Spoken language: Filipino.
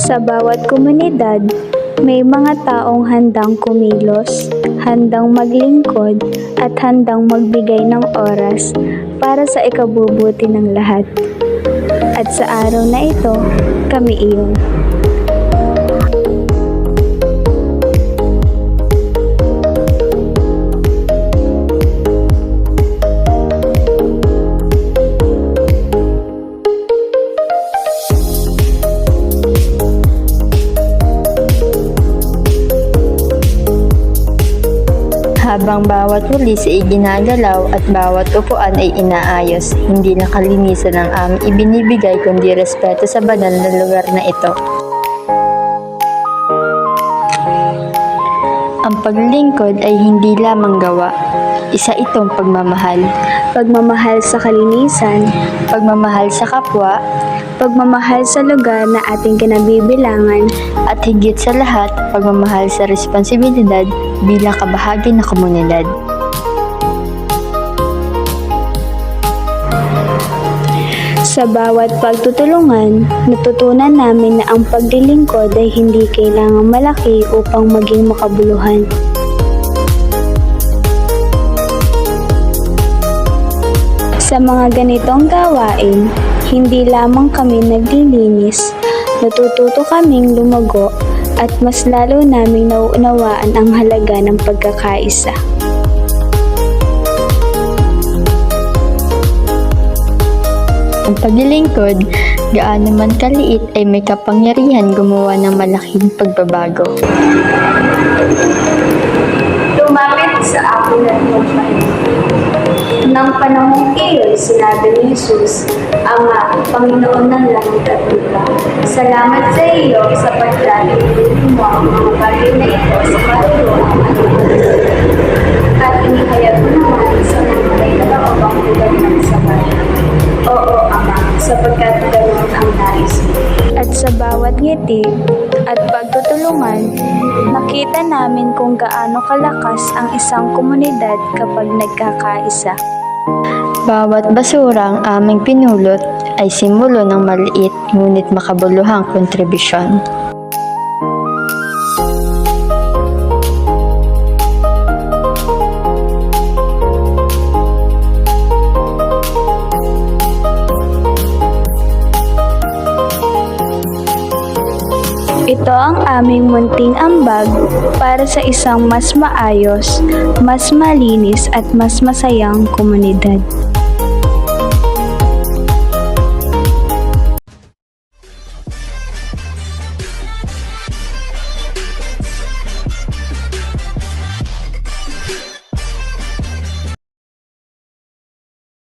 Sa bawat komunidad, may mga taong handang kumilos, handang maglingkod, at handang magbigay ng oras para sa ikabubuti ng lahat. At sa araw na ito, kami iyon. Habang bawat pulis ay ginagalaw at bawat upuan ay inaayos, hindi lang kalinisan ang aming ibinibigay kundi respeto sa banal na lugar na ito. Ang paglilingkod ay hindi lamang gawa, isa itong pagmamahal. Pagmamahal sa kalinisan, Pagmamahal sa kapwa, pagmamahal sa lugar na ating kinabibilangan, at higit sa lahat, pagmamahal sa responsibilidad bilang kabahagi ng komunidad. sa bawat pagtutulungan, natutunan namin na ang paglilingkod ay hindi kailangang malaki upang maging makabuluhan. Sa mga ganitong gawain, hindi lamang kami naglilinis, natututo kaming lumago at mas lalo naming nauunawaan ang halaga ng pagkakaisa. Ang paglilingkod, gaano man kaliit ay may kapangyarihan gumawa ng malaking pagbabago. Lumapit sa akin at magpahinga. Nang panahong iyon, sinabi ni Jesus, Ama, Panginoon ng langit at lupa, salamat sa iyo sapagkat inilunin mo ang mga bagay na ito sa kaluluwa at inihayag mo naman sa mga nagkakaobang lugar ng sabat. Oo, Ama, sapagkat ganoon ang nais mo. At sa bawat ngiti at pagtutulungan, nakita namin kung gaano kalakas ang isang komunidad kapag nagkakaisa. Bawat basurang aming pinulot ay simbolo ng maliit ngunit makabuluhang kontribusyon. Ito ang aming munting ambag para sa isang mas maayos, mas malinis at mas masayang komunidad.